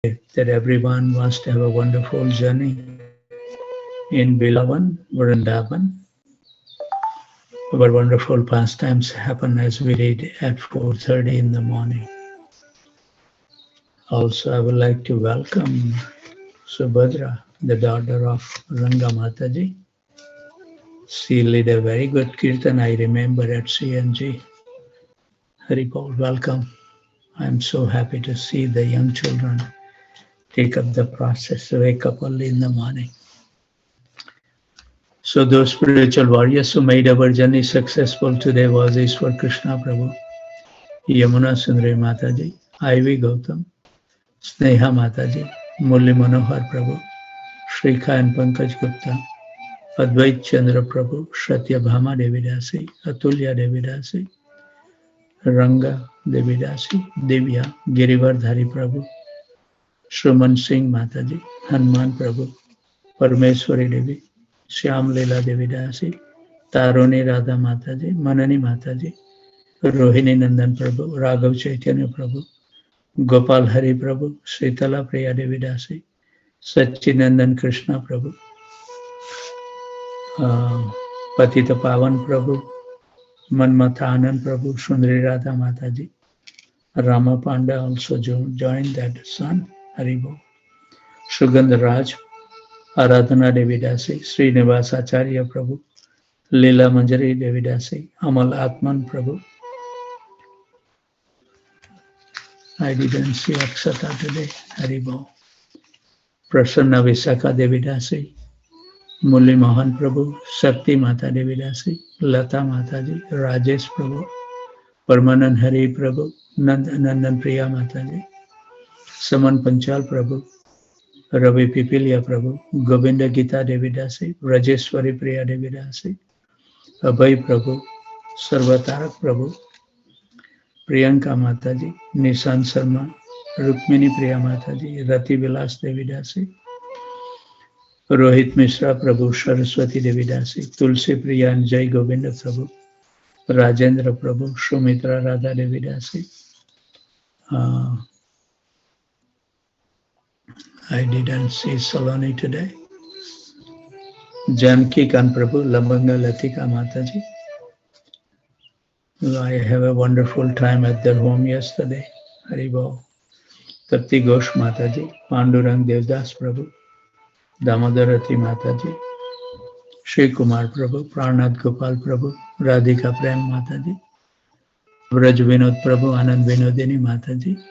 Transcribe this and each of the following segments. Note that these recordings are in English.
that everyone must have a wonderful journey in Bilavan, Vrindavan. Our wonderful pastimes happen as we read at 4:30 in the morning. Also, I would like to welcome Subhadra, the daughter of Ranga Mataji. She led a very good kirtan, I remember, at CNG. Haripal, welcome. I'm so happy to see the young children take up the process, wake up early in the morning. So those spiritual warriors who made our journey successful today was Ishwar Krishna Prabhu, Yamuna Sundari Mataji, Ivy Gautam, Sneha Mataji, Murli Manohar Prabhu, Shrikha and Pankaj Gupta, Advait Chandra Prabhu, Satyabhama Devidasi, Atulya Devidasi, Ranga Devidasi, Divya, Girivardhari Prabhu, Shraman Singh Mataji, Hanuman Prabhu, Parmeshwari Devi, Shyam Leela Devidasi, Taroni Radha Mataji, Manani Mataji, Rohini Nandan Prabhu, Raghav Chaitanya Prabhu, Gopal Hari Prabhu, Sritala Priya Devidasi, Satchinandan Krishna Prabhu, Patita Pavan Prabhu, Manmatha Anand Prabhu, Sundari Radha Mataji, Rama Panda also joined that son, Haribo, Sugandha Raj, Aradhana Devidasi, Srinivas Acharya Prabhu, Leela Manjari Devidasi, Amal Atman Prabhu. I didn't see Akshata today, Haribo. Prasanna Visakha Devidasi, Mulli Mohan Prabhu, Shakti Mata Devidasi, Lata Mataji, Rajesh Prabhu, Parmanand Hari Prabhu, Nandan Priya Mataji, Saman Panchal Prabhu, Ravi Pipilia Prabhu, Govinda Gita Devidasi, Rajeshwari Priya Devidasi, Abhay Prabhu, Sarvatarak Prabhu, Priyanka Mataji, Nishan Sharma, Rukmini Priya Mataji, Rati Vilas Devidasi, Rohit Mishra Prabhu, Saraswati Devidasi, Tulsi Priya and Jai Govinda Prabhu, Rajendra Prabhu, Shumitra Radha Devidasi. I didn't see Saloni today. Janki Khan Prabhu, Lambanga Latika Mataji. I have a wonderful time at their home yesterday. Haribol. Tapti Ghosh Mataji, Pandurang Devdas Prabhu, Damodarati Mataji, Shri Kumar Prabhu, Pranad Gopal Prabhu, Radhika Prem Mataji, Vraj Vinod Prabhu, Anand Vinodini Mataji,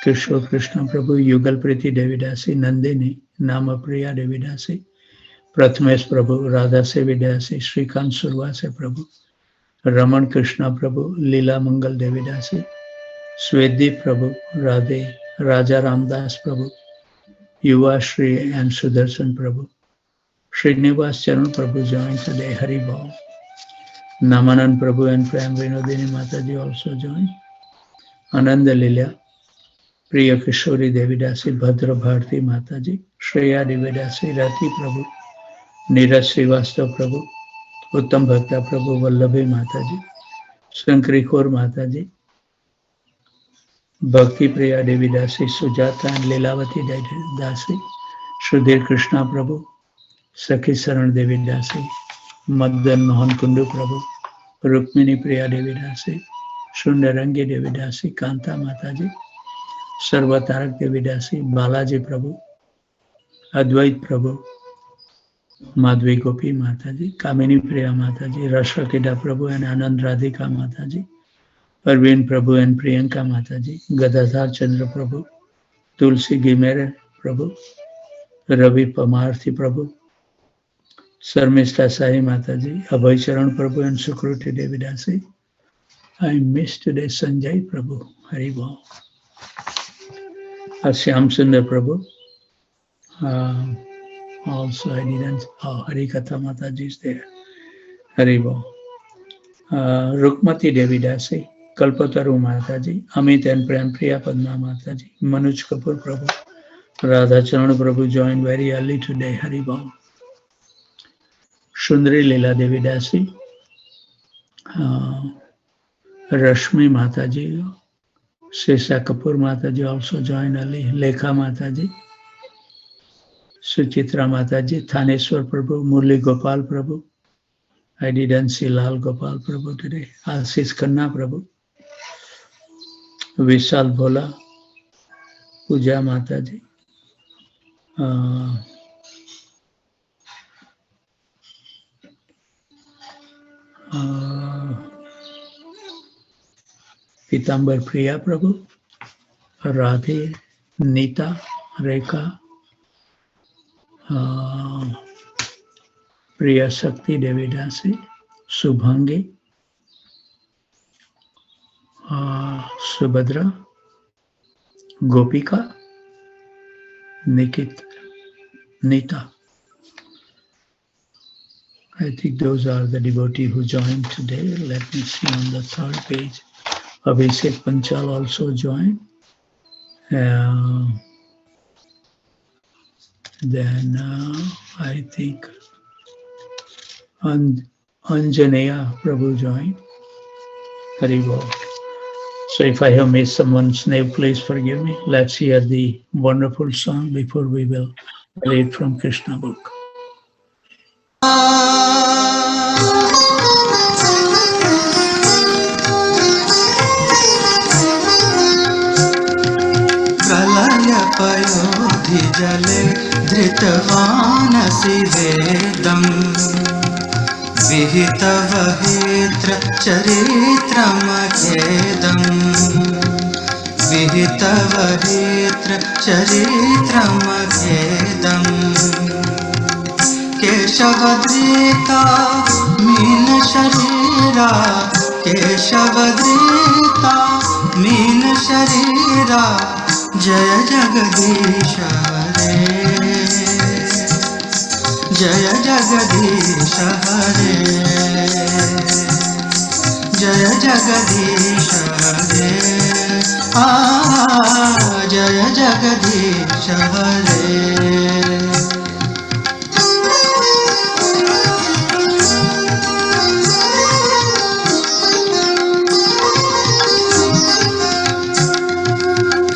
Kishore Krishna Prabhu, Yugal Priti Devidasi, Nandini, Namapriya Devidasi, Prathamesh Prabhu, Radha Sevidasi, Srikant Survase Prabhu, Raman Krishna Prabhu, Leela Mangal Devidasi, Sweddeep Prabhu, Radhe, Raja Ramdas Prabhu, Yuva Shri and Sudarshan Prabhu, Srinivas Charan Prabhu joined today, Haribol. Namanan Prabhu and Prem Vinodini Mataji also joined. Ananda Lila, Priya Kishori Devidasi, Bhadra Bharti Mataji, Shreya Devidasi, Rati Prabhu, Neeraj Srivastava Prabhu, Uttam Bhakta Prabhu, Vallabhi Mataji, Shankari Kaur Mataji, Bhakti Priya Devidasi, Sujata and Lilavati Dasi, Sudhir Krishna Prabhu, Sakhi Saran Devidasi, Madan Mohan Kundu Prabhu, Rukmini Priya Devidasi, Sundarangi Devidasi, Kanta Mataji, Sarvatarak Devidasi, Balaji Prabhu, Advait Prabhu, Madhvi Gopi Mataji, Kamini Priya Mataji, Rashakida Prabhu and Anand Radhika Mataji, Arvind Prabhu and Priyanka Mataji, Gadadhar Chandra Prabhu, Tulsi Gimere Prabhu, Ravi Pamarthi Prabhu, Sarmishta Sai Mataji, Abhay Charan Prabhu and Sukruti Devidasi. I missed today Sanjay Prabhu, Haribol. Shyam Sundar Prabhu. Also I didn't, Harikatha Mataji is there. Haribol. Rukmati Devidasi, Kalpataru Mataji, Amit and Prem Priya Padma Mataji, Manoj Kapoor Prabhu, Radha Charan Prabhu joined very early today, Haribol. Sundari Leela Devidasi, Rashmi Mataji, Shisha Kapoor Mataji also joined early. Lekha Mataji, Suchitra Mataji, Thaneswar Prabhu, Murli Gopal Prabhu. I didn't see Lal Gopal Prabhu today. Ashish Khanna Prabhu, Vishal Bhola, Puja Mataji, Pitambar Priya Prabhu, Radhe, Nita, Rekha, Priya Shakti Devidasi, Subhangi, Subhadra, Gopika, Nikit, Nita. I think those are the devotees who joined today. Let me see on the third page. Abhishek Panchal also joined. Then I think Anjaneya Prabhu joined. Haribol. So if I have missed someone's name, please forgive me. Let's hear the wonderful song before we will read from Krishna book. पयोधि जले धृतवानसि वेदम् विहितवहित्र चरित्रमखेदम् विहितवहित्र चरित्रमखेदम् केशवद्रीता mean शरीरा केशवद्रीता mean शरीरा जय जगदीश हरे जय जगदीश हरे जय जगदीश हरे जय जगदीश हरे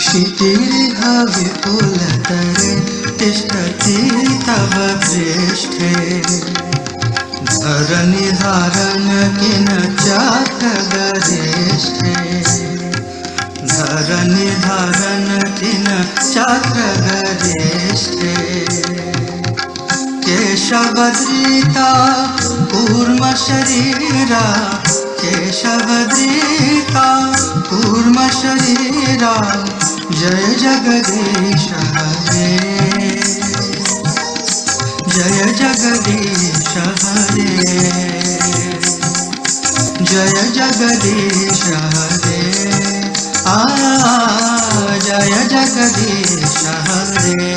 क्षितिरिह विपुलतरे तिष्ठति तव पृष्ठे धरनिधारन किन चात्रगरिष्ठे धरनिधारन किन चात्रगरिष्ठे केशवद्रीता कूर्म शरीरा केशवद्रीता कूर्म शरीरा जय जगदीश हरे जय जगदीश हरे जय जगदीश हरे जय जगदीश हरे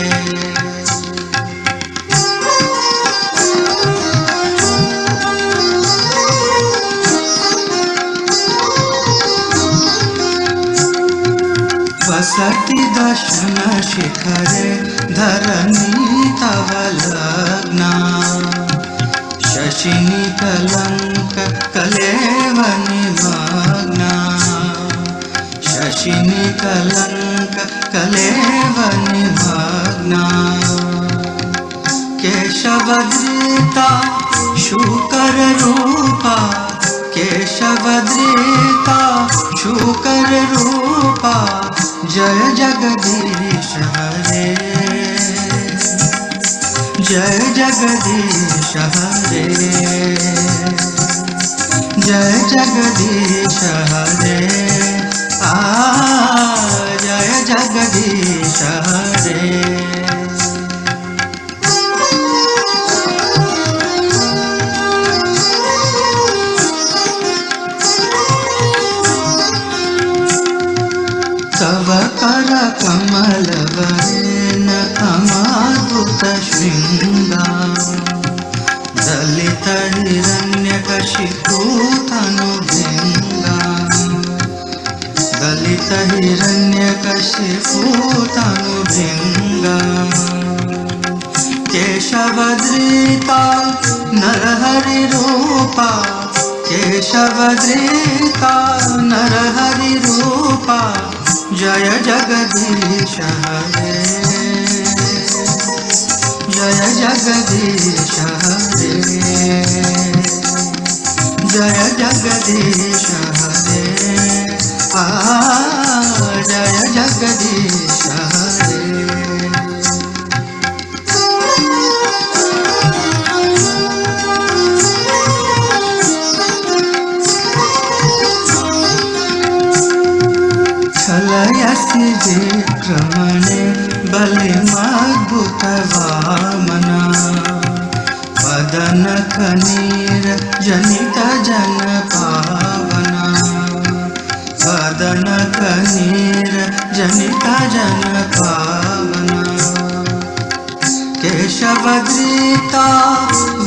वसति दर्शन शिखरे धरणी तव लग्ना शशिनि कलंक कलेव निमग्ना शशिनि कलंक कलेव निमग्ना केशवद्रीता शूकर रूपा केशवद्रीता शूकर रूपा जय जगदीश हरे जय जगदीश हरे जय जगदीश हरे जय जगदीश हरे तव कर कमल वरेण अमाद्भुत शृंगा दलित हिरण्यकशिपु तनुभृंगा दलित हिरण्यकशिपु तनुभृंगा केशवद्रीता नरहरि रूपा केशवद्रीता नरहरि रूपा जय जगदीश हरे, जय जगदीश हरे, जय जगदीश हरे, जय जगदीश हरे। छलयसि विक्रमणे बलिमद्भुत वामना, वदन कनीर जनित जन पावना, वदन कनीर जनित जन पावना। केशवद्रीता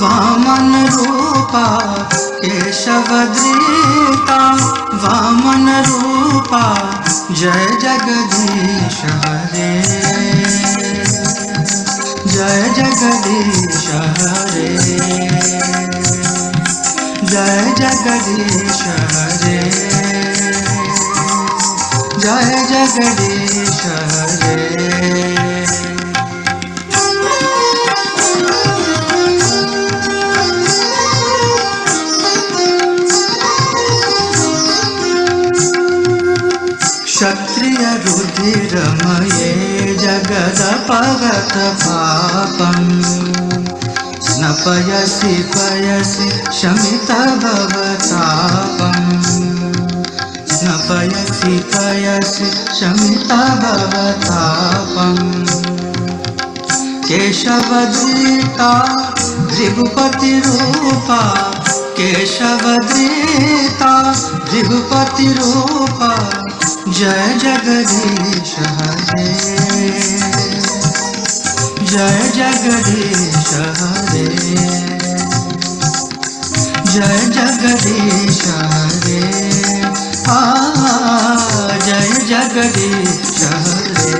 वामन रूपा, केशवद्रीता वामन रूपा, जय जगदीश हरे, जय जगदीश हरे, जय जगदीश हरे, जय जगदीश हरे। क्षत्रिय रुधिरमये जगदपगत पापं, स्नपयसि पयसि शमित भवतापं, स्नपयसि पयसि शमित भवतापं। केशवद्रीता भृगुपतिरूपा, केशवद्रीता भृगुपतिरूपा, जय जगदीश हरे, जय जगदीश हरे, जय जगदीश हरे, जय जगदीश हरे।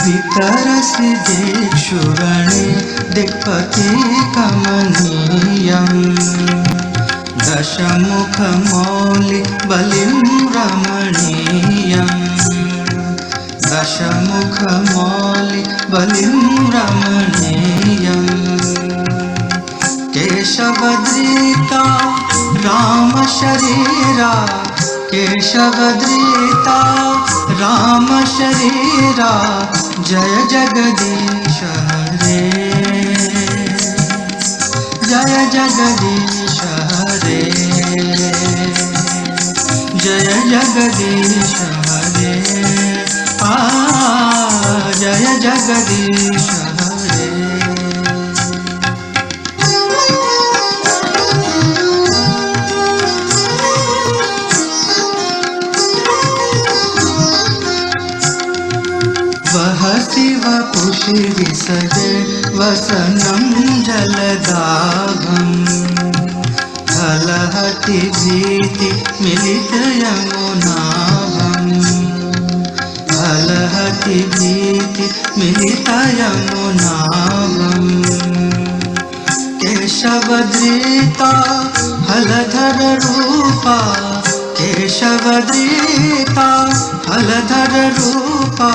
वितरसि दिक्षुगणे दिक्पति कमनीयं, दशमुखमौलि बलिं रमणीयं, दशमुखमौलि बलिं रमणीयं। केशवद्रीता रामशरीरा, केशवद्रीता रामशरीरा, जय जगदीश हरे, जय जगदीश हरे, जय जगदीश हरे, जय जगदीश हरे। वह शिव पुषि विसजे वसनं जलदाभं, हलहति भीति मिलित यमुनाभं, हलहति भीति मिलित यमुनाभं। केशवद्रीता हलधर रूपा, केशवद्रीता हलधर रूपा,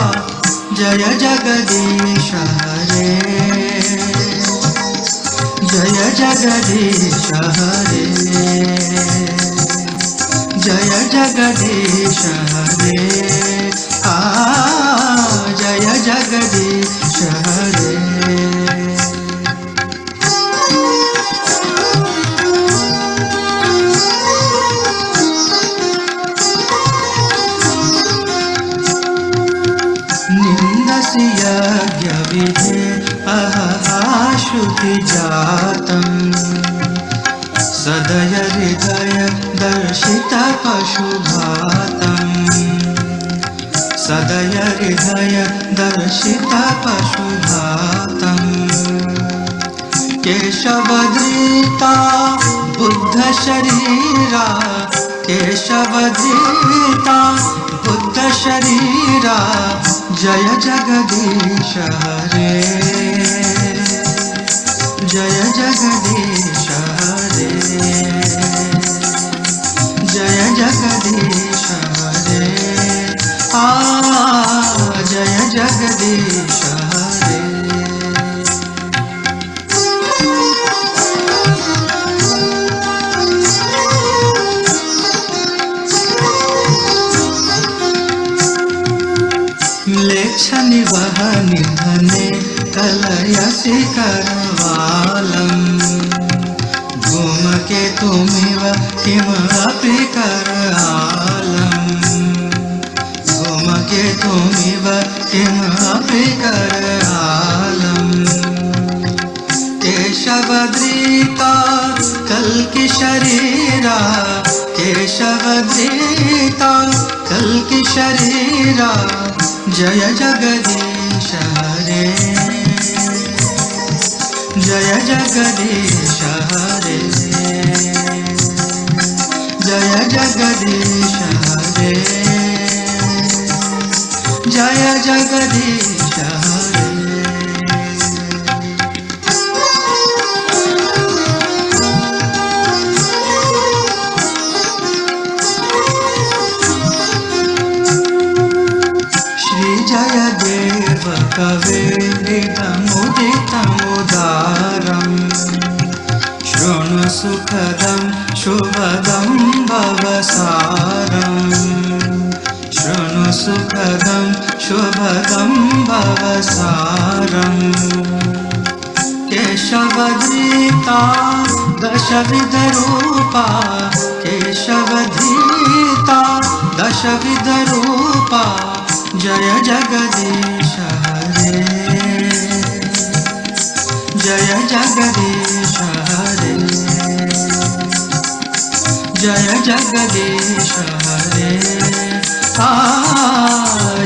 जय जगदीश हरे, जय जगदीश हरे, जय जगदीश हरे, जय जगदीश हरे। निन्दसि यज्ञविधे अहश्रुति जातं, सदय हृदय दर्शित पशुघातं, सदय हृदय दर्शित पशुघातं। केशवद्रीता बुद्ध शरीरा, केशवधीता बुद्ध शरीरा जय जगदीश हरे जय जगदीश हरे जय जगदीश हरे जय जगदीश हरे म्लेच्छनि वह निधने कलयसि करवालम् धूमके तुमिव किमपि करालम् धूमके तुमिव किमपि करालम् केशवधृता कल्कि शरीरा केशवधृता कल्कि शरीरा जय जगदीश हरे जय जगदीश हरे जय जगदीश हरे जय जगदीश हरे जय देव कवेदितमुदितमुदारम् शृणु सुखदं शुभदं भवसारम् शृणु सुखदं शुभदं भवसारम् केशवधृता दशविधरूपा केशवधृता दशविधरूपा जय जगदीश हरे जय जगदीश हरे जय जगदीश हरे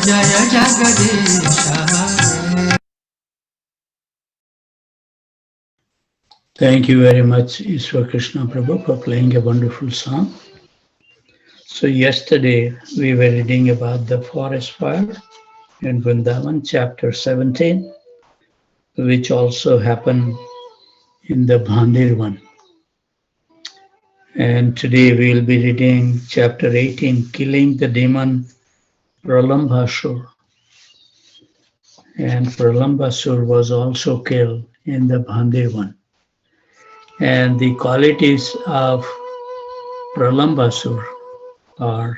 जय जगदीश हरे Thank you very much, Ishwar Krishna Prabhu, for playing a wonderful song. So yesterday we were reading about the forest fire in Vrindavan, chapter 17, which also happened in the Bhandirvan. And today we will be reading chapter 18, killing the demon Pralambasur. And Pralambasur was also killed in the Bhandirvan. And the qualities of Pralambasur are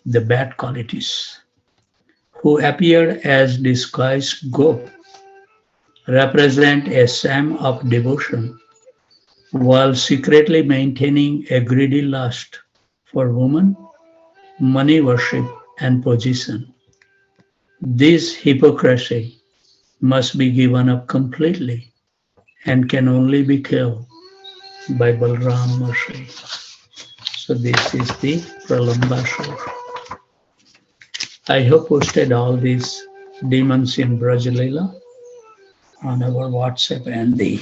the bad qualities, who appeared as disguised gop, represent a sham of devotion, while secretly maintaining a greedy lust for woman, money worship, and position. This hypocrisy must be given up completely and can only be killed by Balram mercy. So this is the Pralambasur. I have posted all these demons in Brajalila on our WhatsApp and the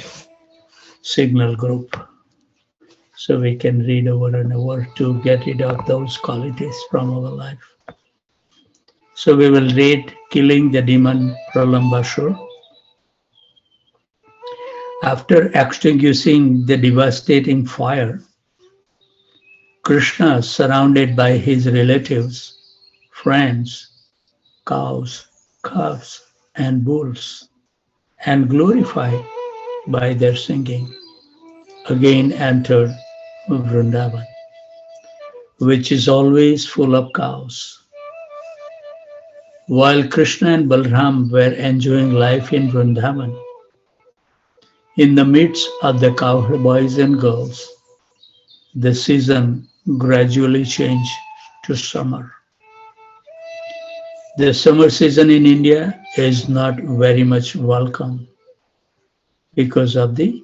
Signal group. So we can read over and over to get rid of those qualities from our life. So we will read Killing the Demon Pralambasur. After extinguishing the devastating fire, Krishna, surrounded by his relatives, friends, cows, calves, and bulls, and glorified by their singing, again entered Vrindavan, which is always full of cows. While Krishna and Balram were enjoying life in Vrindavan, in the midst of the cowherd boys and girls, the season gradually changed to summer. The summer season in India is not very much welcome because of the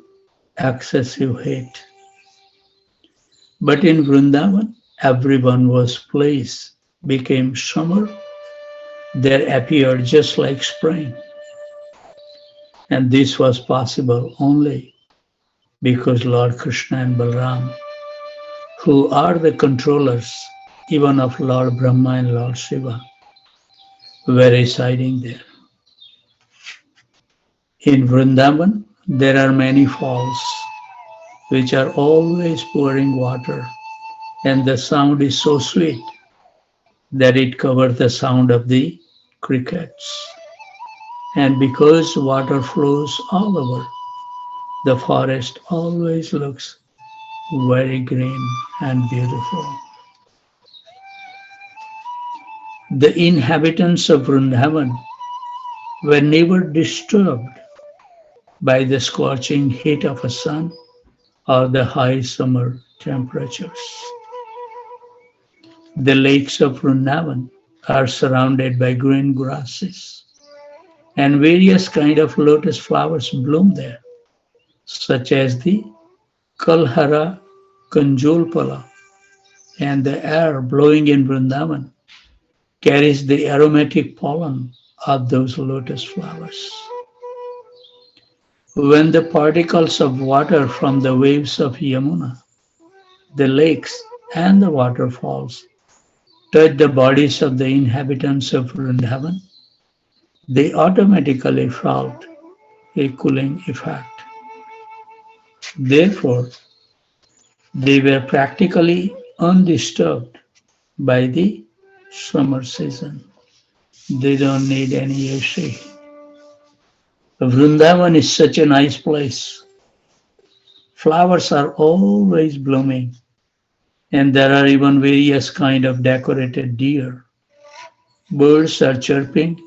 excessive heat. But in Vrindavan, everyone was pleased, became summer. There appeared just like spring. And this was possible only because Lord Krishna and Balram who are the controllers even of Lord Brahma and Lord Shiva, were residing there. In Vrindavan, there are many falls which are always pouring water, and the sound is so sweet that it covers the sound of the crickets. And because water flows all over, the forest always looks very green and beautiful. The inhabitants of Vrindavan were never disturbed by the scorching heat of a sun or the high summer temperatures. The lakes of Vrindavan are surrounded by green grasses, and various kinds of lotus flowers bloom there, such as the Kalhara Kanjolpala, and the air blowing in Vrindavan carries the aromatic pollen of those lotus flowers. When the particles of water from the waves of Yamuna, the lakes, and the waterfalls touch the bodies of the inhabitants of Vrindavan, they automatically felt a cooling effect. Therefore, they were practically undisturbed by the summer season. They don't need any AC. Vrindavan is such a nice place. Flowers are always blooming, and there are even various kinds of decorated deer. Birds are chirping,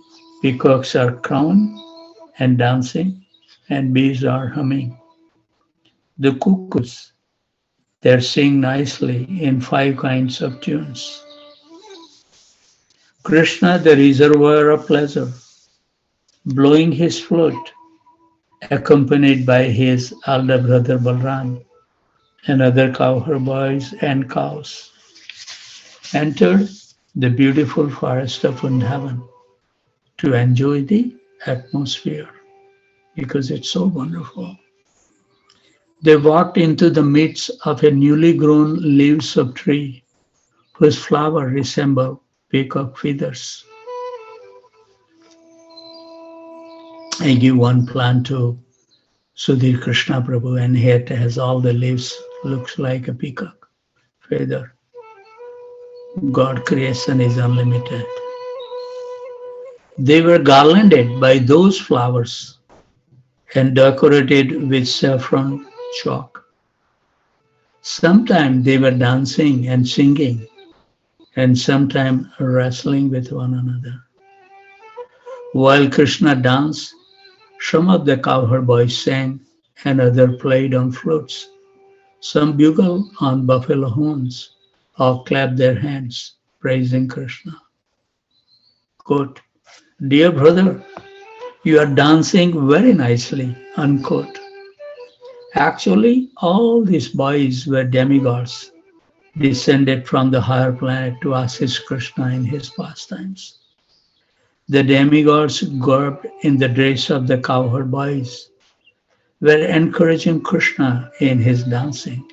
peacocks are crowing and dancing, and bees are humming. The cuckoos, they sing nicely in five kinds of tunes. Krishna, the reservoir of pleasure, blowing his flute, accompanied by his elder brother Balram and other cowherd boys and cows, entered the beautiful forest of Vrindavan to enjoy the atmosphere because it's so wonderful. They walked into the midst of a newly grown leaves of tree whose flower resembled peacock feathers. I give one plant to Sudhir Krishna Prabhu, and it has all the leaves, looks like a peacock feather. God creation is unlimited. They were garlanded by those flowers and decorated with saffron chalk. Sometimes they were dancing and singing, and sometimes wrestling with one another. While Krishna danced, some of the cowherd boys sang, and others played on flutes. Some bugled on buffalo horns or clapped their hands, praising Krishna. Quote, "Dear brother, you are dancing very nicely." Unquote. Actually, all these boys were demigods, descended from the higher planet to assist Krishna in his pastimes. The demigods, garbed in the dress of the cowherd boys, were encouraging Krishna in his dancing,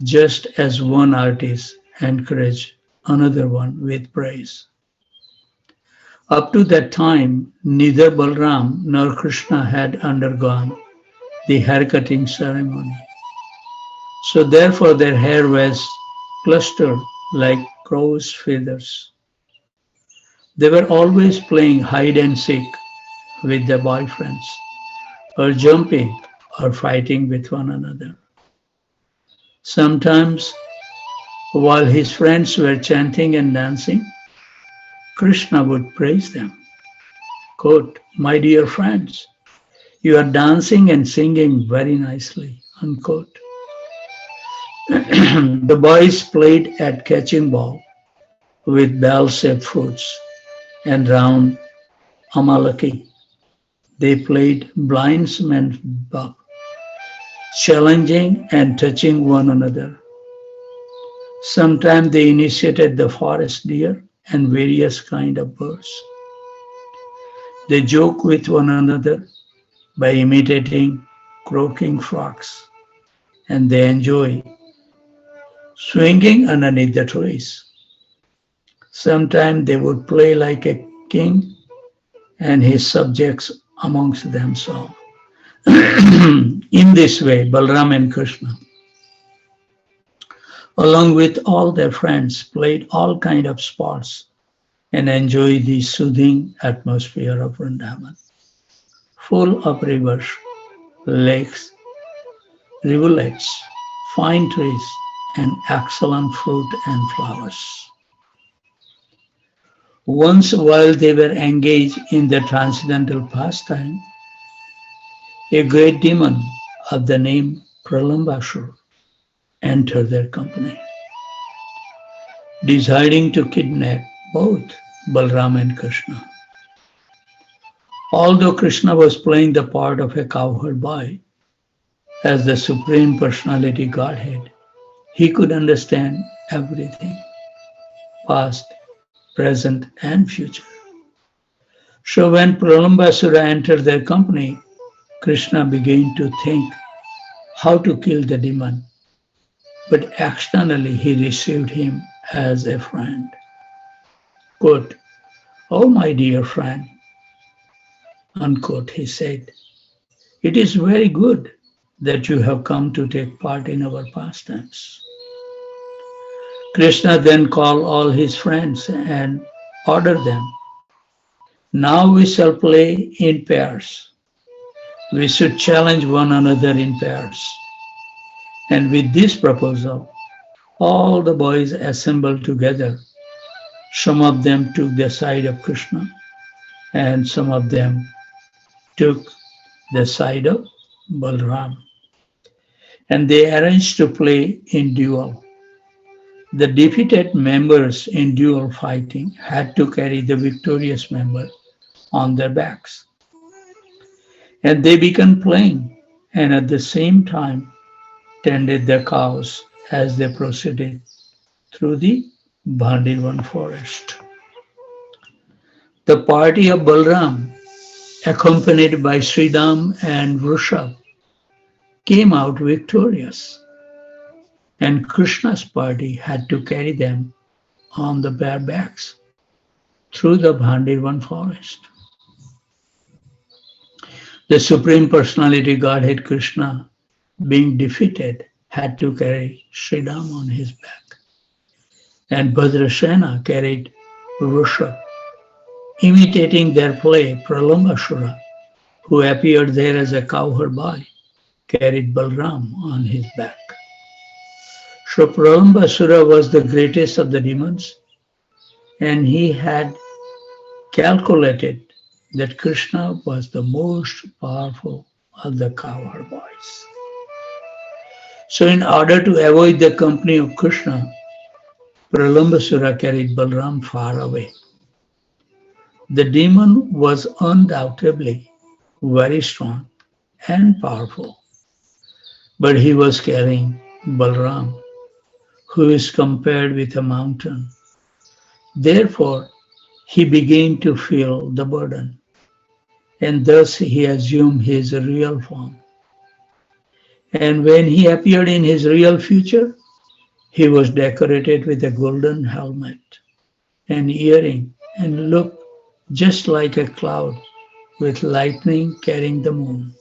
just as one artist encouraged another one with praise. Up to that time, neither Balram nor Krishna had undergone the haircutting ceremony. So therefore their hair was clustered like crow's feathers. They were always playing hide and seek with their boyfriends, or jumping or fighting with one another. Sometimes, while his friends were chanting and dancing, Krishna would praise them. Quote, "My dear friends, you are dancing and singing very nicely." Unquote. The boys played at catching ball with bell-shaped fruits and round amalaki. They played blindsman's buff, challenging and touching one another. Sometimes they initiated the forest deer and various kinds of birds. They joke with one another by imitating croaking frogs, and they enjoy swinging underneath the trees. Sometimes they would play like a king and his subjects amongst themselves. In this way, Balram and Krishna, along with all their friends, played all kinds of sports and enjoyed the soothing atmosphere of Vrindavan, full of rivers, lakes, rivulets, fine trees, and excellent fruit and flowers. Once, while they were engaged in the transcendental pastime, a great demon of the name Pralambasur entered their company, deciding to kidnap both Balram and Krishna. Although Krishna was playing the part of a cowherd boy as the Supreme Personality Godhead, he could understand everything, past, present, and future. So when Pralambasura entered their company, Krishna began to think how to kill the demon, but externally he received him as a friend. Quote, "Oh, my dear friend," unquote, he said, "it is very good that you have come to take part in our pastimes." Krishna then called all his friends and ordered them, "Now we shall play in pairs. We should challenge one another in pairs." And with this proposal, all the boys assembled together. Some of them took the side of Krishna, and some of them took the side of Balram. And they arranged to play in duel. The defeated members in duel fighting had to carry the victorious member on their backs. And they began playing, and at the same time tended the cows as they proceeded through the Bhandivan forest. The party of Balram, accompanied by Sridham and Vrishabh, came out victorious, and Krishna's party had to carry them on the bare backs through the Bhandivan forest. The Supreme Personality Godhead Krishna, being defeated, had to carry Sridham on his back, and Bhadrasena carried Vrishabh. Imitating their play, Pralambasura, who appeared there as a cowherd boy, carried Balram on his back. So Pralambasura was the greatest of the demons, and he had calculated that Krishna was the most powerful of the cowherd boys. So in order to avoid the company of Krishna, Pralambasura carried Balram far away. The demon was undoubtedly very strong and powerful, but he was carrying Balram, who is compared with a mountain. Therefore, he began to feel the burden, and thus he assumed his real form. And when he appeared in his real future, he was decorated with a golden helmet and earring and looked just like a cloud with lightning carrying the moon.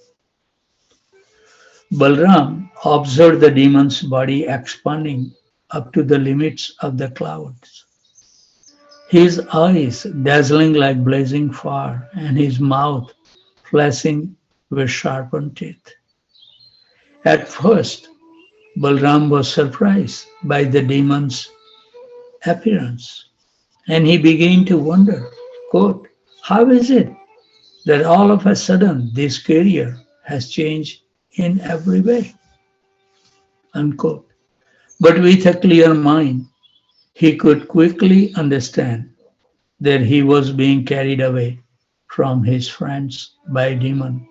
Balram observed the demon's body expanding up to the limits of the clouds, his eyes dazzling like blazing fire, and his mouth flashing with sharpened teeth. At first, Balram was surprised by the demon's appearance, and he began to wonder, quote, "How is it that all of a sudden this career has changed in every way?" Unquote. But with a clear mind, he could quickly understand that he was being carried away from his friends by a demon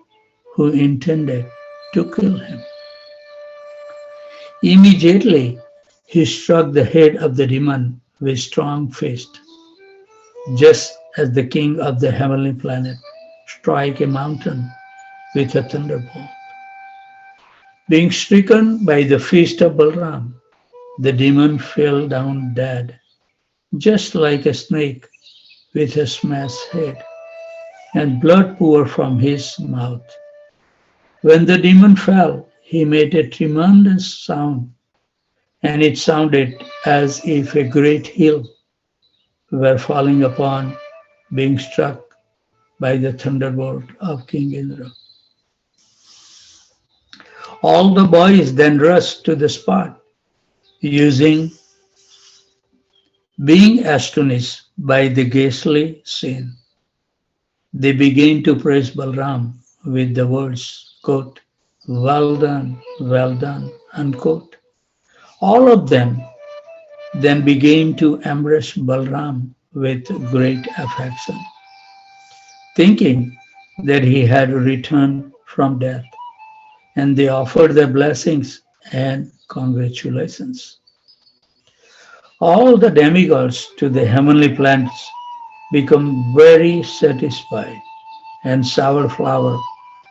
who intended to kill him. Immediately, he struck the head of the demon with strong fist, just as the king of the heavenly planet strike a mountain with a thunderbolt. Being stricken by the fist of Balram, the demon fell down dead, just like a snake with a smashed head, and blood poured from his mouth. When the demon fell, he made a tremendous sound, and it sounded as if a great hill were falling upon, being struck by the thunderbolt of King Indra. All the boys then rushed to the spot, using being astonished by the ghastly scene. They began to praise Balram with the words, quote, well done, unquote. All of them then began to embrace Balram with great affection, thinking that he had returned from death, and they offered their blessings and congratulations. All the demigods to the heavenly planets become very satisfied and shower flower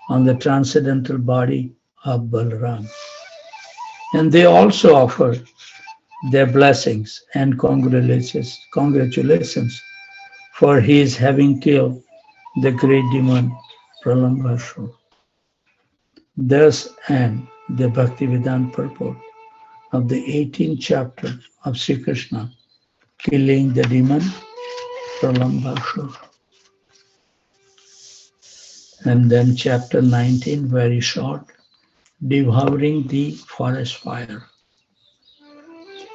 on the transcendental body of Balaram. And they also offer their blessings and congratulations for his having killed the great demon Pralambasur. Thus end the Bhaktivedanta purport of the 18th chapter of Sri Krishna killing the demon Pralambasur. And then chapter 19, very short, devouring the forest fire.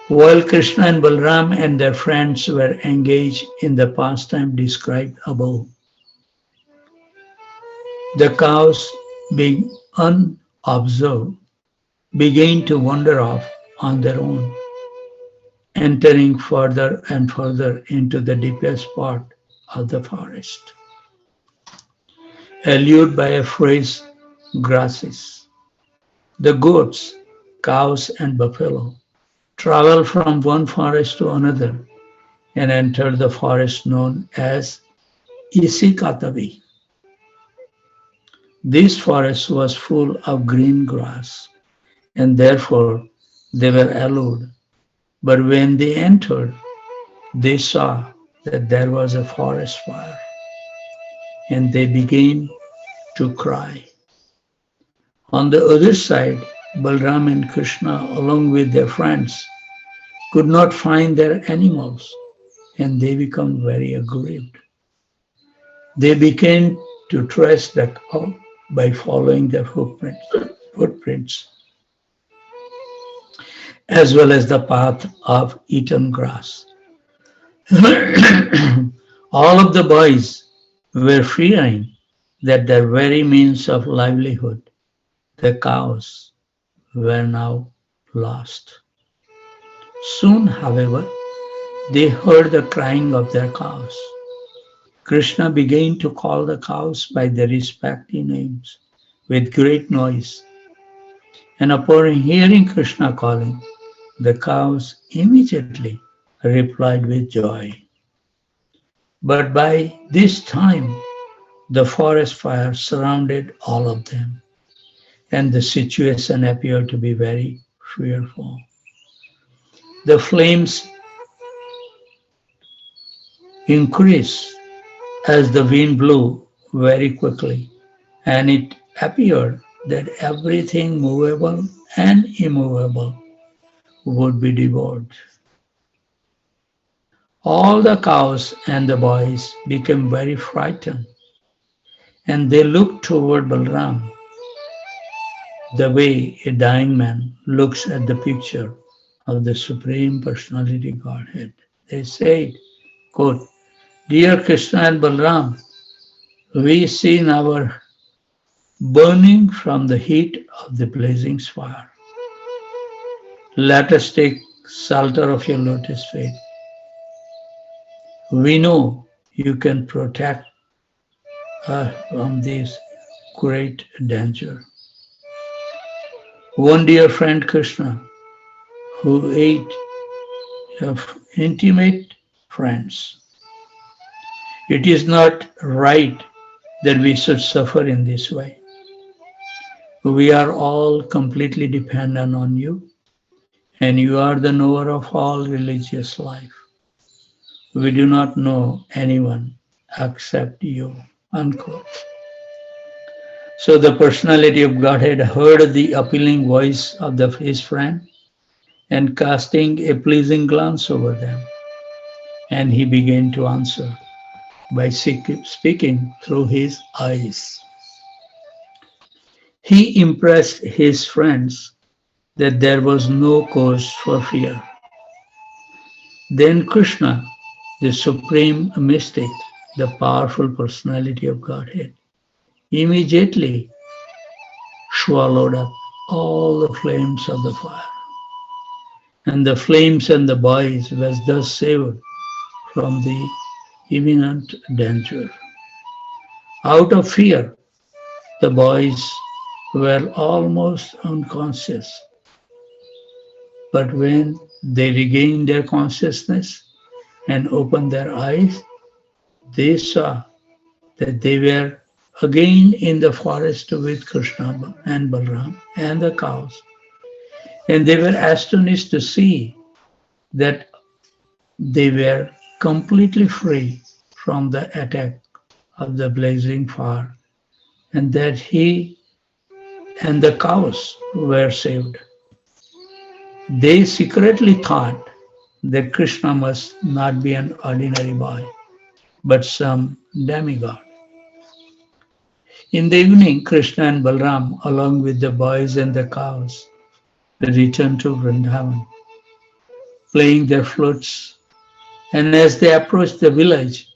While Krishna and Balram and their friends were engaged in the pastime described above, the cows, being unobserved, began to wander off on their own, entering further and further into the deepest part of the forest. Allured by a fresh grasses, the goats, cows, and buffalo travel from one forest to another and enter the forest known as Isikatavi. This forest was full of green grass, and therefore they were allured. But when they entered, they saw that there was a forest fire, and they began to cry. On the other side, Balram and Krishna, along with their friends, could not find their animals, and they became very aggrieved. They began to trace the cow by following their footprints, as well as the path of eaten grass. All of the boys were fearing that their very means of livelihood, the cows, were now lost. Soon, however, they heard the crying of their cows. Krishna began to call the cows by their respective names with great noise. And upon hearing Krishna calling, the cows immediately replied with joy. But by this time, the forest fire surrounded all of them, and the situation appeared to be very fearful. The flames increased as the wind blew very quickly, and it appeared that everything movable and immovable would be devoured. All the cows and the boys became very frightened, and they looked toward Balram the way a dying man looks at the picture of the Supreme Personality Godhead. They said, quote, Dear Krishna and Balram, we see now burning from the heat of the blazing fire. Let us take shelter of your lotus feet. We know you can protect us from this great danger. One dear friend Krishna, who ate of intimate friends, it is not right that we should suffer in this way. We are all completely dependent on you, and you are the knower of all religious life. We do not know anyone except you. Unquote. So the personality of Godhead heard the appealing voice of his friend and casting a pleasing glance over them, and he began to answer by speaking through his eyes. He impressed his friends that there was no cause for fear. Then Krishna, the supreme mystic, the powerful personality of Godhead, immediately swallowed up all the flames of the fire. And the flames and the boys was thus saved from the imminent danger. Out of fear, the boys were almost unconscious. But when they regained their consciousness and opened their eyes, they saw that they were again in the forest with Krishna and Balram and the cows. And they were astonished to see that they were completely free from the attack of the blazing fire, and that he and the cows were saved. They secretly thought that Krishna must not be an ordinary boy, but some demigod. In the evening, Krishna and Balram, along with the boys and the cows, returned to Vrindavan, playing their flutes. And as they approached the village,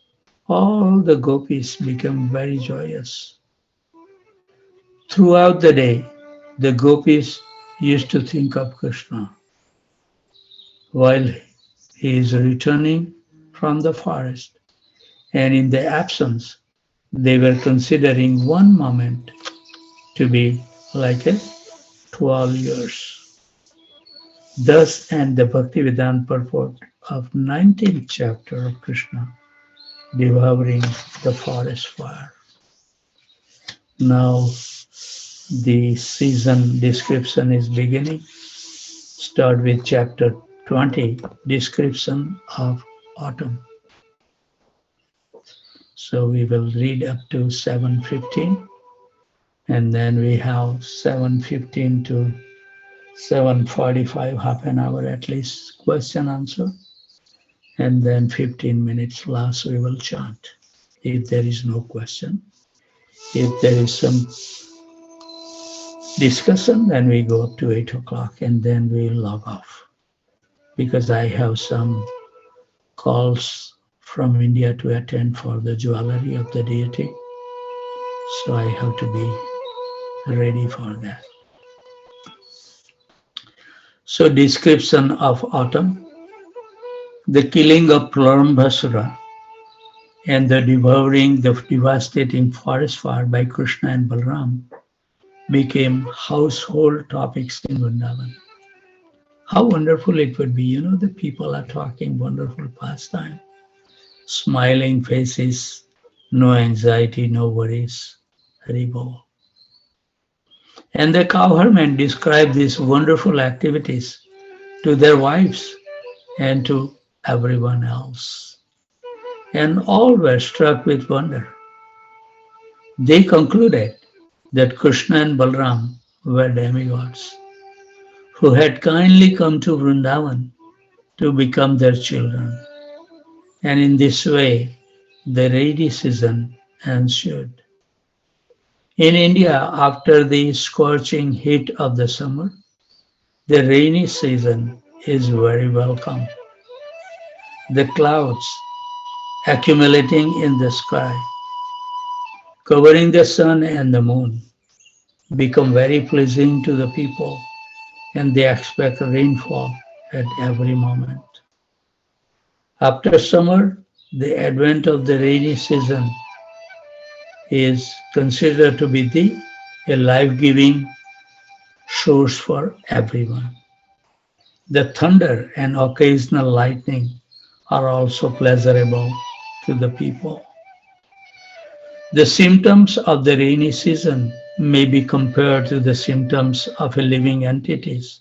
all the gopis became very joyous. Throughout the day, the gopis used to think of Krishna. While he is returning from the forest, and in their absence, they were considering one moment to be like 12 years. Thus end the Bhaktivedanta purport of 19th chapter of Krishna, devouring the forest fire. Now the season description is beginning. Start with chapter 20, description of autumn. So we will read up to 7:15, and then we have 7:15 to 7:45, half an hour at least, question answer, and then 15 minutes last we will chant. If there is no question, if there is some discussion, then we go up to 8 o'clock and then we log off. Because I have some calls from India to attend for the jewelry of the deity. So I have to be ready for that. So description of autumn. The killing of Prarambhasura and the devouring, the devastating forest fire by Krishna and Balram became household topics in Vrindavan. How wonderful it would be, the people are talking wonderful pastime, smiling faces, no anxiety, no worries. Haribol. And the cowherdsmen described these wonderful activities to their wives and to everyone else. And all were struck with wonder. They concluded that Krishna and Balram were demigods who had kindly come to Vrindavan to become their children. And in this way, the rainy season ensued. In India, after the scorching heat of the summer, the rainy season is very welcome. The clouds accumulating in the sky, covering the sun and the moon, become very pleasing to the people, and they expect rainfall at every moment. After summer, the advent of the rainy season is considered to be a life-giving source for everyone. The thunder and occasional lightning are also pleasurable to the people. The symptoms of the rainy season may be compared to the symptoms of a living entities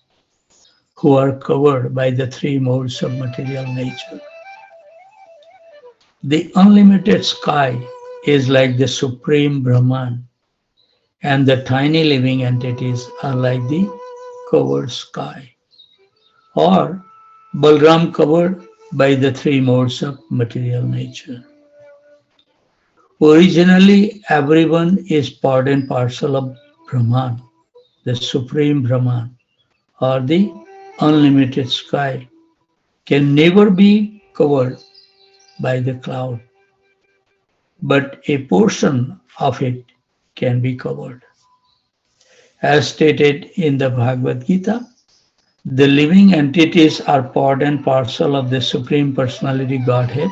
who are covered by the three modes of material nature. The unlimited sky is like the supreme Brahman, and the tiny living entities are like the covered sky, or Balram covered by the three modes of material nature. Originally, everyone is part and parcel of Brahman, the supreme Brahman, or the unlimited sky, can never be covered by the cloud, but a portion of it can be covered. As stated in the Bhagavad Gita, the living entities are part and parcel of the Supreme Personality Godhead,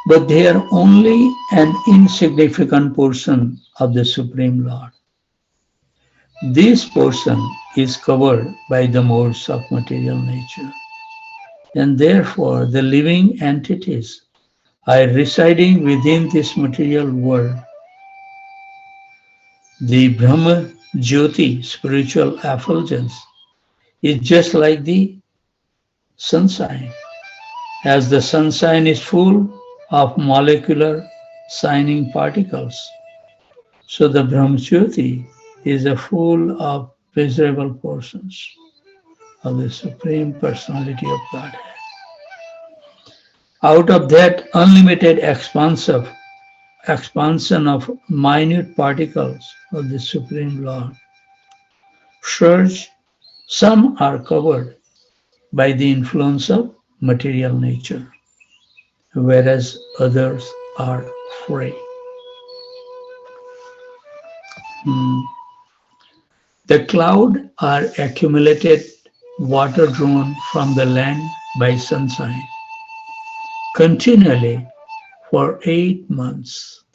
but they are only an insignificant portion of the Supreme Lord. This portion is covered by the modes of material nature, and therefore the living entities are residing within this material world. The Brahma Jyoti, spiritual effulgence, is just like the sunshine. As the sunshine is full of molecular shining particles, so the Brahma Jyoti is a full of pleasurable portions of the Supreme Personality of Godhead. Out of that unlimited expansion of minute particles of the Supreme Lord, surge, some are covered by the influence of material nature, whereas others are free. The cloud are accumulated water drawn from the land by sunshine continually for 8 months.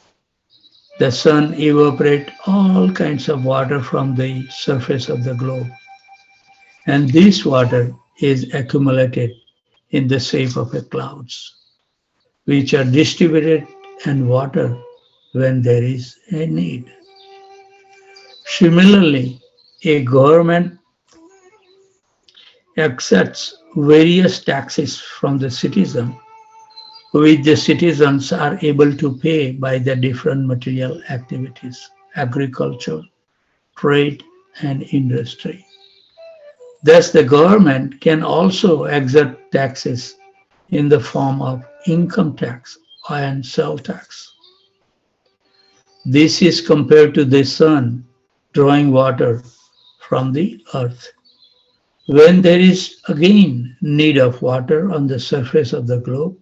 The sun evaporates all kinds of water from the surface of the globe, and this water is accumulated in the shape of a clouds, which are distributed and water when there is a need. Similarly, a government accepts various taxes from the citizen, which the citizens are able to pay by the different material activities, agriculture, trade, and industry. Thus, the government can also exert taxes in the form of income tax and sales tax. This is compared to the sun drawing water from the earth. When there is again need of water on the surface of the globe,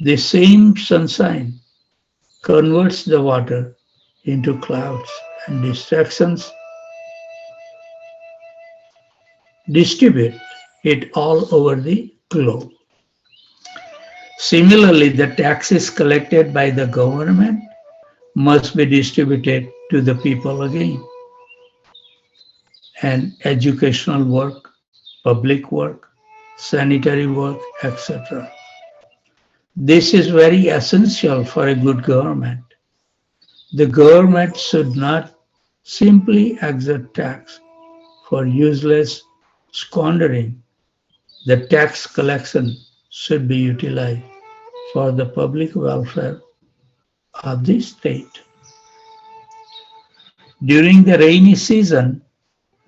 the same sunshine converts the water into clouds and distribute it all over the globe. Similarly, the taxes collected by the government must be distributed to the people again. And educational work, public work, sanitary work, etc. This is very essential for a good government. The government should not simply exert tax for useless squandering. The tax collection should be utilized for the public welfare of the state. During the rainy season,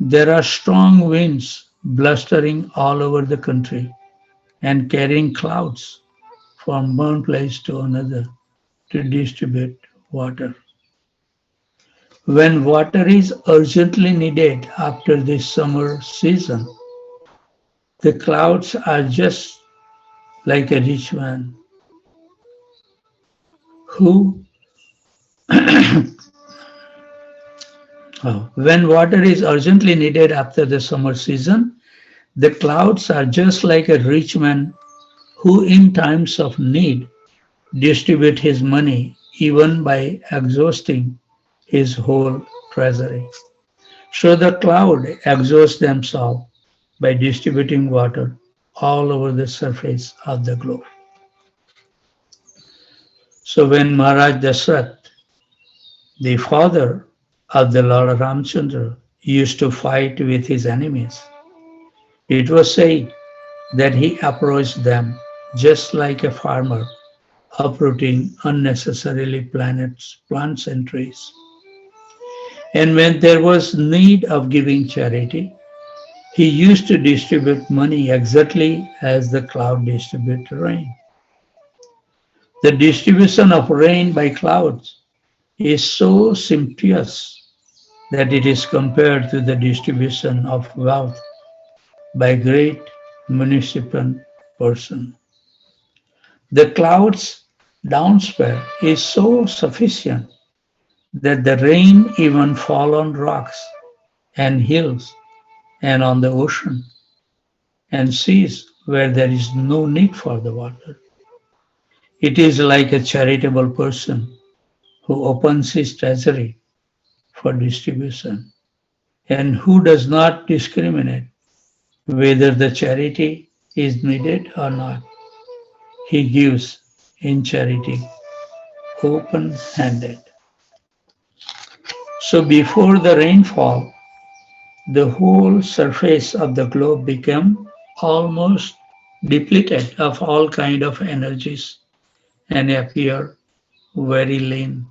there are strong winds blustering all over the country and carrying clouds from one place to another to distribute water. When water is urgently needed after the summer season, the clouds are just like a rich man who when water is urgently needed after the summer season, the clouds are just like a rich man who in times of need distribute his money even by exhausting his whole treasury. So the cloud exhausts themselves by distributing water all over the surface of the globe. So when Maharaj Dasrath, the father of the Lord Ramchandra, used to fight with his enemies, It was said that he approached them just like a farmer uprooting unnecessarily plants and trees. And when there was need of giving charity, he used to distribute money exactly as the cloud distributes rain. The distribution of rain by clouds is so sumptuous that it is compared to the distribution of wealth by great munificent person. The clouds downspout is so sufficient that the rain even fall on rocks and hills and on the ocean and seas where there is no need for the water. It is like a charitable person who opens his treasury for distribution and who does not discriminate whether the charity is needed or not. He gives in charity open handed. So before the rainfall, the whole surface of the globe became almost depleted of all kind of energies and appear very lean.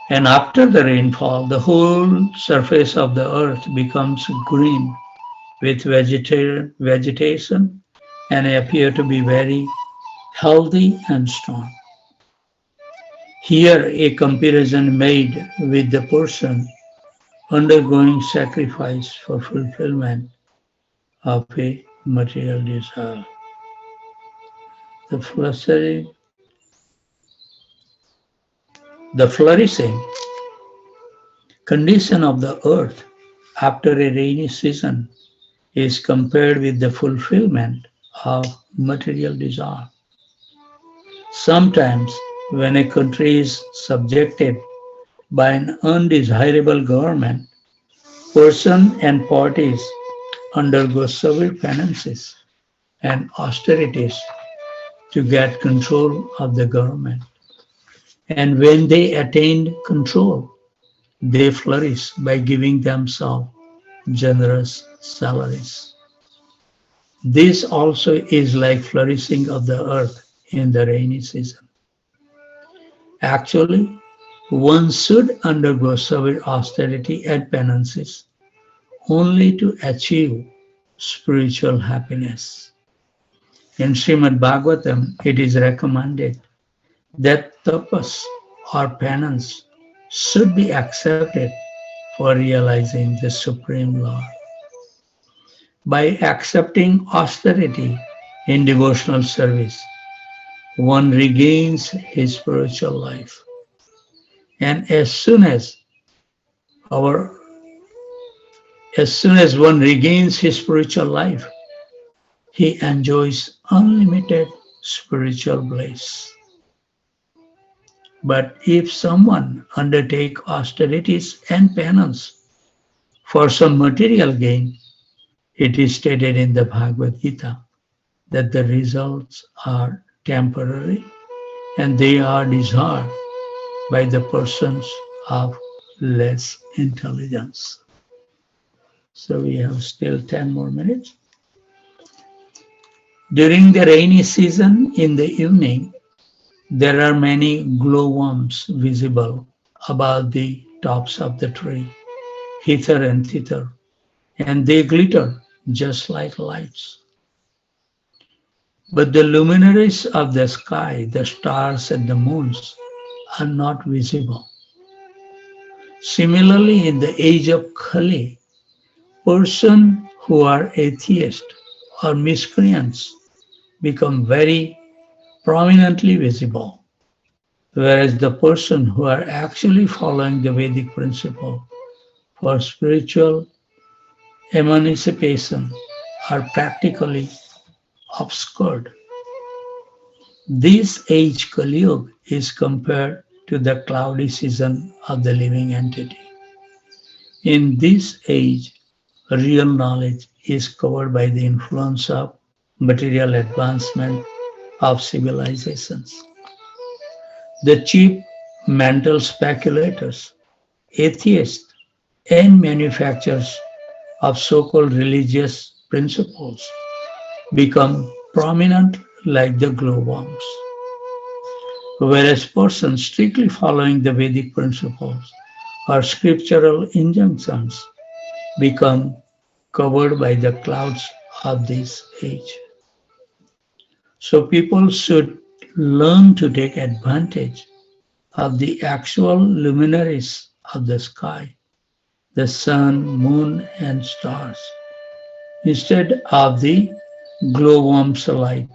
And after the rainfall, the whole surface of the earth becomes green with vegetation and appear to be very healthy and strong. Here a comparison made with the person undergoing sacrifice for fulfillment of a material desire. The flourishing, the flourishing condition of the earth after a rainy season is compared with the fulfillment of material desire. Sometimes, when a country is subjected by an undesirable government, persons and parties undergo severe penances and austerities to get control of the government. And when they attain control, they flourish by giving themselves generous salaries. This also is like flourishing of the earth in the rainy season. Actually, one should undergo severe austerity and penances only to achieve spiritual happiness. In Srimad Bhagavatam, it is recommended that tapas or penance should be accepted for realizing the Supreme Lord. By accepting austerity in devotional service, one regains his spiritual life. And our as soon as one regains his spiritual life, he enjoys unlimited spiritual bliss. But if someone undertake austerities and penance for some material gain, it is stated in the Bhagavad Gita that the results are temporary and they are desired by the persons of less intelligence. So we have still 10 more minutes. During the rainy season in the evening, there are many glowworms visible above the tops of the tree, hither and thither, and they glitter just like lights. But the luminaries of the sky, the stars and the moons, are not visible. Similarly, in the age of Kali, persons who are atheists or miscreants become very prominently visible, whereas the person who are actually following the Vedic principle for spiritual emancipation are practically obscured. This age Kali Yuga is compared to the cloudy season of the living entity. In this age, real knowledge is covered by the influence of material advancement of civilizations. The cheap mental speculators, atheists, and manufacturers of so-called religious principles become prominent like the glowworms, whereas persons strictly following the Vedic principles or scriptural injunctions become covered by the clouds of this age. So people should learn to take advantage of the actual luminaries of the sky, the sun, moon, and stars, instead of the glowworms light.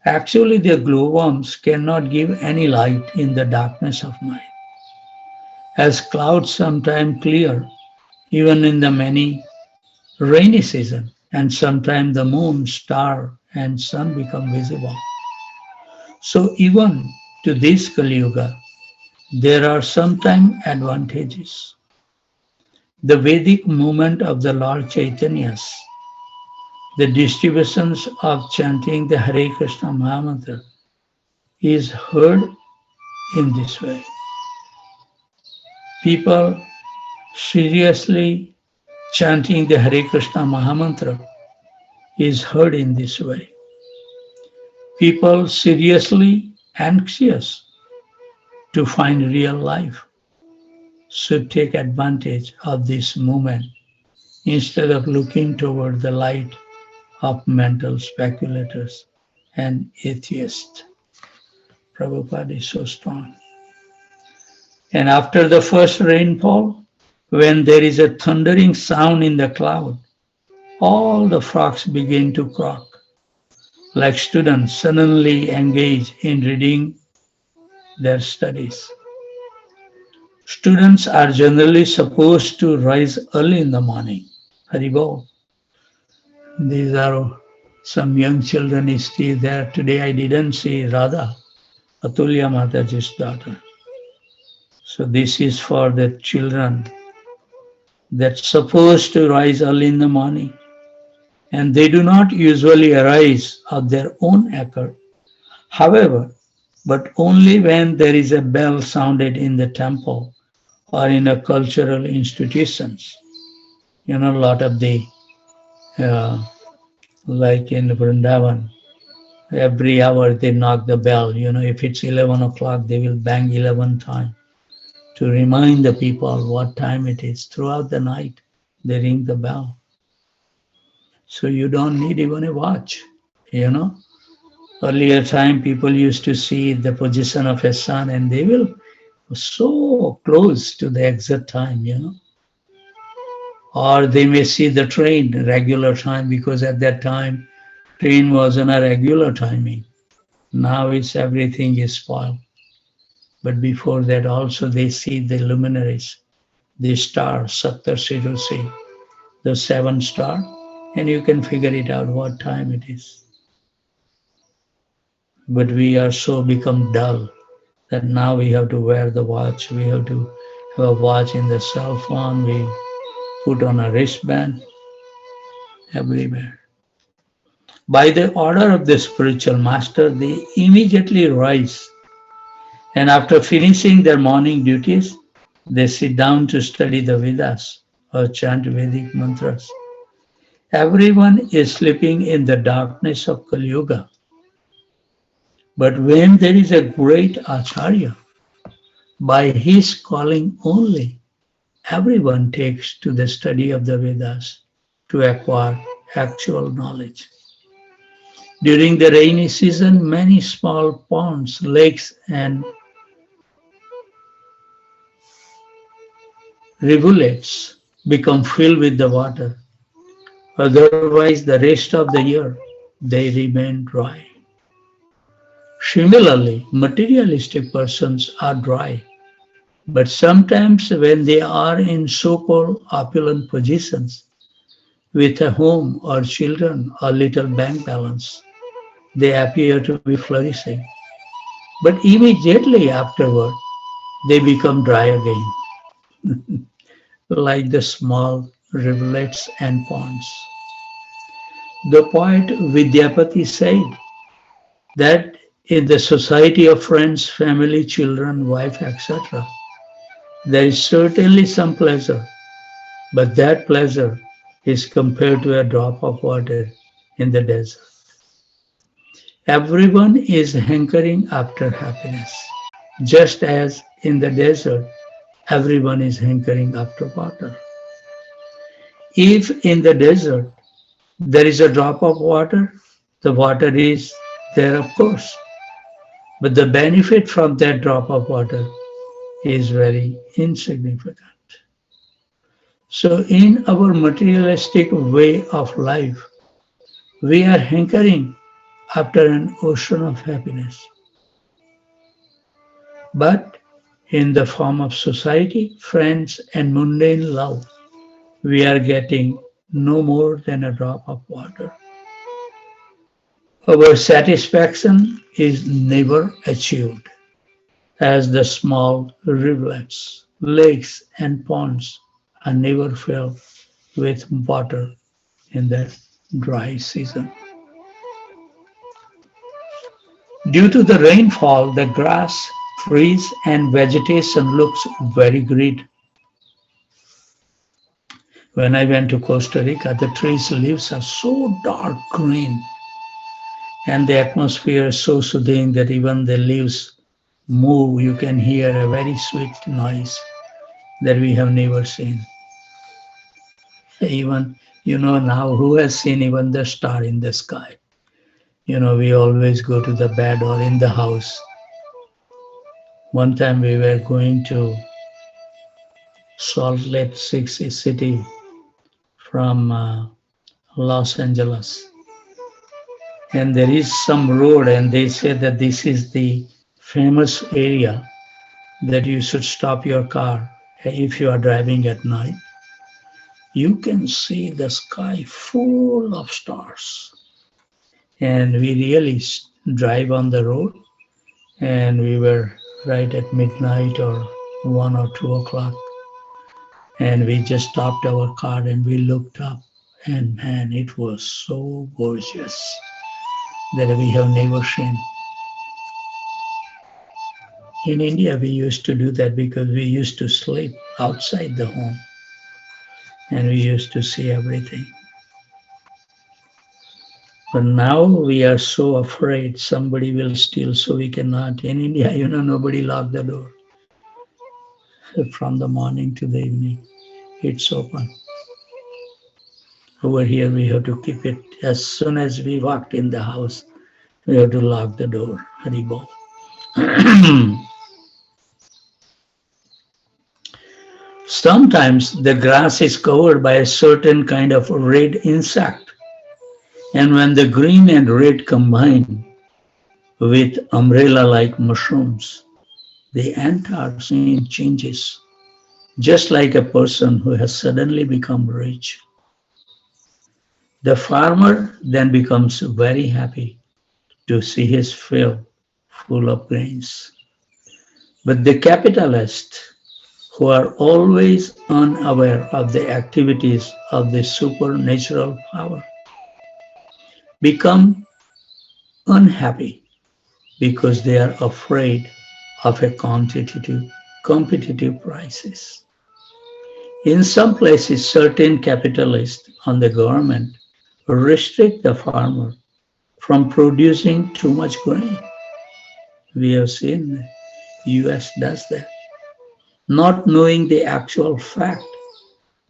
Actually, the glowworms cannot give any light in the darkness of night, as clouds sometimes clear even in the many rainy season, and sometimes the moon, star, and sun become visible. So even to this Kali Yuga, there are sometimes advantages. The Vedic movement of the Lord Chaitanya's, the distributions of chanting the Hare Krishna Mahamantra is heard in this way. People seriously chanting the Hare Krishna Mahamantra is heard in this way. People seriously anxious to find real life should take advantage of this moment instead of looking toward the light of mental speculators and atheists. Prabhupada is so strong. And after the first rainfall, when there is a thundering sound in the cloud, all the frogs begin to croak, like students suddenly engaged in reading their studies. Students are generally supposed to rise early in the morning. Haribol. These are some young children is still there. Today I didn't see Radha, Atulya Mataji's daughter. So this is for the children that's supposed to rise early in the morning. And they do not usually arise of their own accord. However, but only when there is a bell sounded in the temple or in a cultural institutions. You know, a lot of the, uh, like in Vrindavan, every hour they knock the bell. You know, if it's 11 o'clock, they will bang 11 times to remind the people what time it is. Throughout the night, they ring the bell. So you don't need even a watch, you know. Earlier time, people used to see the position of a sun and they will so close to the exact time, you know. Or they may see the train regular time because at that time, train was on a regular timing. Now it's everything is spoiled. But before that also they see the luminaries, the stars, Saptarshi, the seven star, and you can figure it out what time it is. But we are so become dull that now we have to wear the watch. We have to have a watch in the cell phone. We put on a wristband everywhere. By the order of the spiritual master, they immediately rise, and after finishing their morning duties, they sit down to study the Vedas or chant Vedic mantras. Everyone is sleeping in the darkness of Kali Yuga. But when there is a great Acharya, by his calling only, everyone takes to the study of the Vedas to acquire actual knowledge. During the rainy season, many small ponds, lakes, and rivulets become filled with the water. Otherwise, the rest of the year, they remain dry. Similarly, materialistic persons are dry, but sometimes when they are in so-called opulent positions, with a home or children or little bank balance, they appear to be flourishing. But immediately afterward, they become dry again, like the small rivulets and ponds. The poet Vidyapati said that in the society of friends, family, children, wife, etc., there is certainly some pleasure, But that pleasure is compared to a drop of water in the desert. Everyone is hankering after happiness, just as in the desert, everyone is hankering after water. If in the desert there is a drop of water, the water is there, of course, but the benefit from that drop of water is very insignificant. So, in our materialistic way of life, we are hankering after an ocean of happiness. But in the form of society, friends, and mundane love, we are getting no more than a drop of water. Our satisfaction is never achieved, as the small rivulets, lakes, and ponds are never filled with water in the dry season. Due to the rainfall, the grass, trees, and vegetation looks very green. When I went to Costa Rica, the trees' leaves are so dark green, and the atmosphere is so soothing that even the leaves move, you can hear a very sweet noise that we have never seen. Even, now who has seen even the star in the sky? We always go to the bed or in the house. One time we were going to Salt Lake City from Los Angeles, and there is some road, and they say that this is the famous area that you should stop your car if you are driving at night. You can see the sky full of stars, and we really drive on the road, and we were right at midnight or 1 or 2 o'clock, and we just stopped our car and we looked up, and man, it was so gorgeous that we have never seen. In India, we used to do that because we used to sleep outside the home and we used to see everything. But now we are so afraid somebody will steal, so we cannot. In India, nobody lock the door from the morning to the evening. It's open. Over here, we have to keep it. As soon as we walked in the house, we have to lock the door. Haribol. Sometimes the grass is covered by a certain kind of red insect, and when the green and red combine with umbrella-like mushrooms, the entire scene changes, just like a person who has suddenly become rich. The farmer then becomes very happy to see his field full of grains. But the capitalists, who are always unaware of the activities of the supernatural power, become unhappy because they are afraid of a competitive prices. In some places, certain capitalists on the government restrict the farmer from producing too much grain. We have seen the US does that, not knowing the actual fact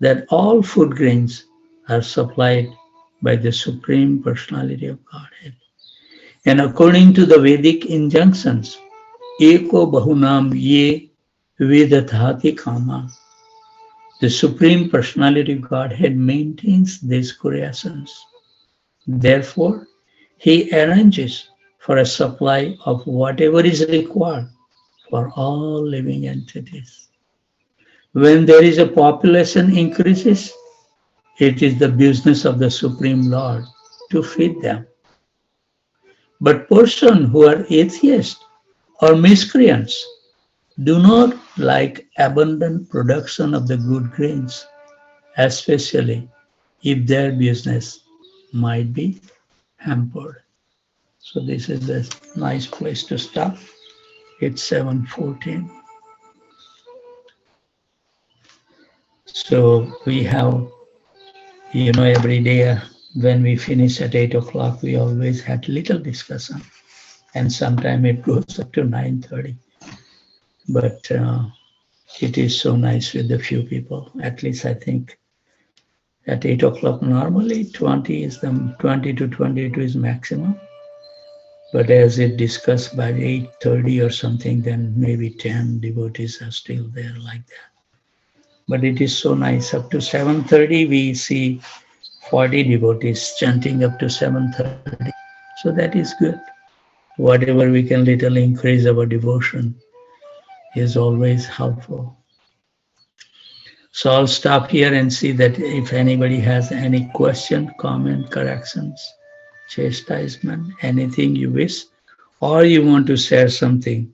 that all food grains are supplied by the Supreme Personality of Godhead. And according to the Vedic injunctions, Eko Bahunam Ye Vedathati Kama, the Supreme Personality of Godhead maintains these creations. Therefore, He arranges for a supply of whatever is required for all living entities. When there is a population increases, it is the business of the Supreme Lord to feed them. But persons who are atheists or miscreants do not like abundant production of the good grains, especially if their business might be hampered. So this is a nice place to stop. It's 7:14. So we have, every day when we finish at 8 o'clock, we always had little discussion, and sometimes it goes up to 9:30. But it is so nice with a few people. At least I think at 8 o'clock normally 20 to 22 is maximum. But as it discussed by 8:30 or something, then maybe 10 devotees are still there like that. But it is so nice. Up to 7:30 we see 40 devotees chanting up to 7:30. So that is good. Whatever we can little increase our devotion is always helpful. So I'll stop here and see that if anybody has any question, comment, corrections, chastisement, anything you wish, or you want to share something